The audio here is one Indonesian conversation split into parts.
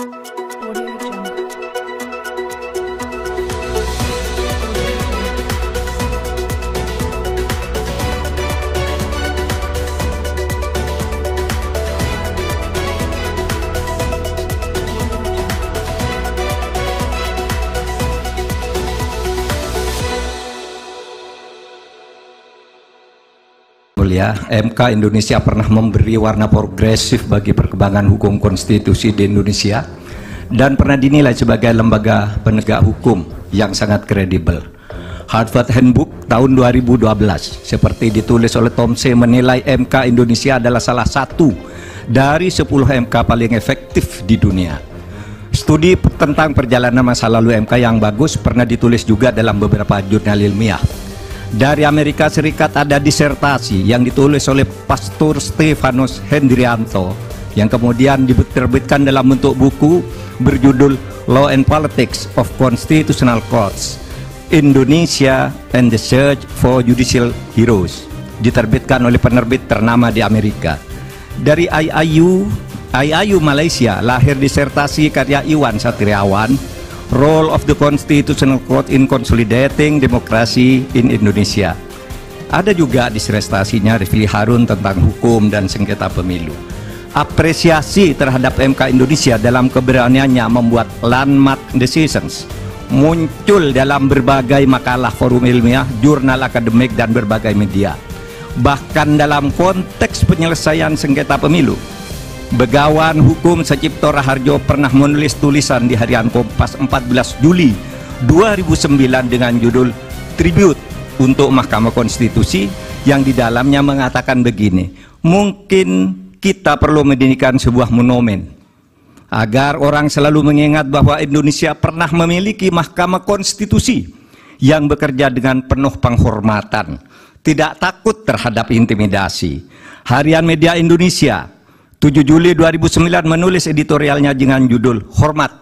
Audio Jungle. Ya, MK Indonesia pernah memberi warna progresif bagi perkembangan hukum konstitusi di Indonesia dan pernah dinilai sebagai lembaga penegak hukum yang sangat kredibel. Harvard Handbook tahun 2012 seperti ditulis oleh Tom C. menilai MK Indonesia adalah salah satu dari 10 MK paling efektif di dunia. Studi tentang perjalanan masa lalu MK yang bagus pernah ditulis juga dalam beberapa jurnal ilmiah. Dari Amerika Serikat ada disertasi yang ditulis oleh Pastor Stefanus Hendrianto yang kemudian diterbitkan dalam bentuk buku berjudul Law and Politics of Constitutional Courts, Indonesia and the Search for Judicial Heroes, diterbitkan oleh penerbit ternama di Amerika. Dari IIU Malaysia lahir disertasi karya Iwan Satriawan, Role of the Constitutional Court in Consolidating Democracy in Indonesia. Ada juga disertasinya Rifli Harun tentang hukum dan sengketa pemilu. Apresiasi terhadap MK Indonesia dalam keberaniannya membuat landmark decisions muncul dalam berbagai makalah forum ilmiah, jurnal akademik, dan berbagai media. Bahkan dalam konteks penyelesaian sengketa pemilu, Begawan Hukum Sacipto Raharjo pernah menulis tulisan di harian Kompas 14 Juli 2009 dengan judul Tribute untuk Mahkamah Konstitusi, yang di dalamnya mengatakan begini: mungkin kita perlu mendirikan sebuah monumen agar orang selalu mengingat bahwa Indonesia pernah memiliki Mahkamah Konstitusi yang bekerja dengan penuh penghormatan, tidak takut terhadap intimidasi. Harian Media Indonesia 7 Juli 2009 menulis editorialnya dengan judul Hormat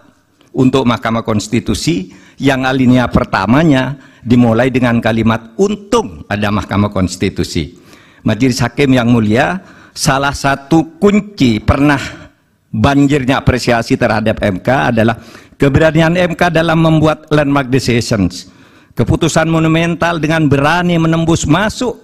untuk Mahkamah Konstitusi, yang alinea pertamanya dimulai dengan kalimat untung ada Mahkamah Konstitusi. Majelis Hakim yang mulia, salah satu kunci pernah banjirnya apresiasi terhadap MK adalah keberanian MK dalam membuat landmark decisions, keputusan monumental dengan berani menembus masuk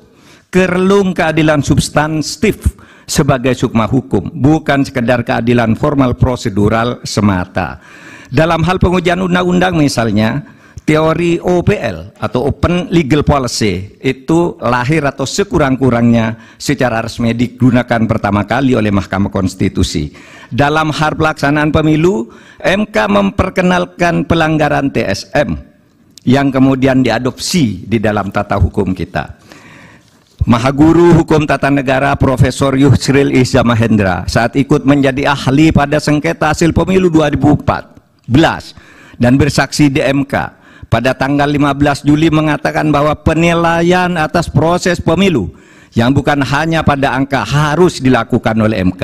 ke relung keadilan substantif sebagai sukma hukum, bukan sekedar keadilan formal prosedural semata. Dalam hal pengujian undang-undang misalnya, teori OPL atau Open Legal Policy itu lahir atau sekurang-kurangnya secara resmi digunakan pertama kali oleh Mahkamah Konstitusi. Dalam hal pelaksanaan pemilu, MK memperkenalkan pelanggaran TSM yang kemudian diadopsi di dalam tata hukum kita. Mahaguru Hukum Tata Negara Profesor Yusril Iza Mahendra saat ikut menjadi ahli pada sengketa hasil pemilu 2014 dan bersaksi di MK pada tanggal 15 Juli mengatakan bahwa penilaian atas proses pemilu yang bukan hanya pada angka harus dilakukan oleh MK.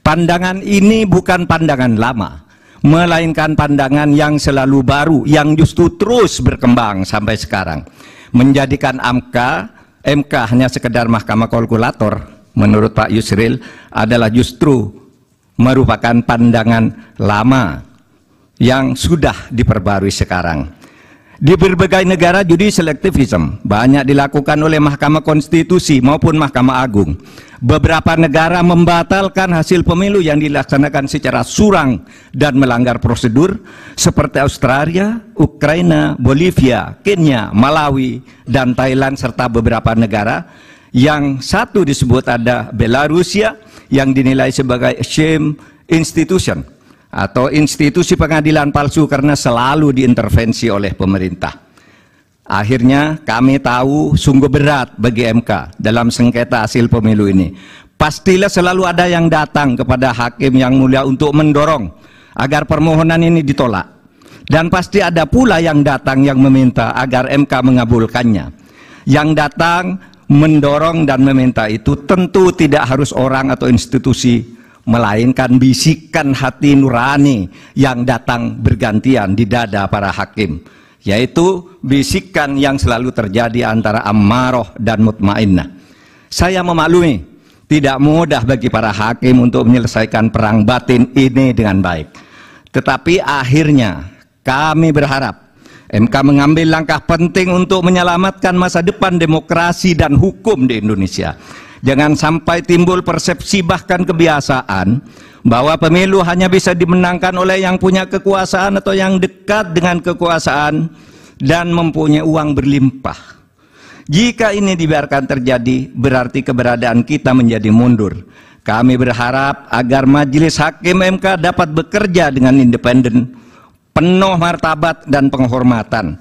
Pandangan ini bukan pandangan lama, melainkan pandangan yang selalu baru, yang justru terus berkembang sampai sekarang, menjadikan MK hanya sekedar mahkamah kalkulator. Menurut Pak Yusril adalah justru merupakan pandangan lama yang sudah diperbarui sekarang. Di berbagai negara judicial activism banyak dilakukan oleh Mahkamah Konstitusi maupun Mahkamah Agung. Beberapa negara membatalkan hasil pemilu yang dilaksanakan secara curang dan melanggar prosedur seperti Australia, Ukraina, Bolivia, Kenya, Malawi, dan Thailand, serta beberapa negara yang satu disebut ada Belarusia yang dinilai sebagai shame institution atau institusi pengadilan palsu karena selalu diintervensi oleh pemerintah. Akhirnya kami tahu sungguh berat bagi MK dalam sengketa hasil pemilu ini. Pastilah selalu ada yang datang kepada hakim yang mulia untuk mendorong agar permohonan ini ditolak. Dan pasti ada pula yang datang yang meminta agar MK mengabulkannya. Yang datang mendorong dan meminta itu tentu tidak harus orang atau institusi, melainkan bisikan hati nurani yang datang bergantian di dada para hakim, yaitu bisikan yang selalu terjadi antara ammaroh dan mutmainnah. Saya memaklumi tidak mudah bagi para hakim untuk menyelesaikan perang batin ini dengan baik. Tetapi akhirnya kami berharap MK mengambil langkah penting untuk menyelamatkan masa depan demokrasi dan hukum di Indonesia. Jangan sampai timbul persepsi bahkan kebiasaan bahwa pemilu hanya bisa dimenangkan oleh yang punya kekuasaan atau yang dekat dengan kekuasaan dan mempunyai uang berlimpah. Jika ini dibiarkan terjadi, berarti keberadaan kita menjadi mundur. Kami berharap agar Majelis Hakim MK dapat bekerja dengan independen, penuh martabat dan penghormatan,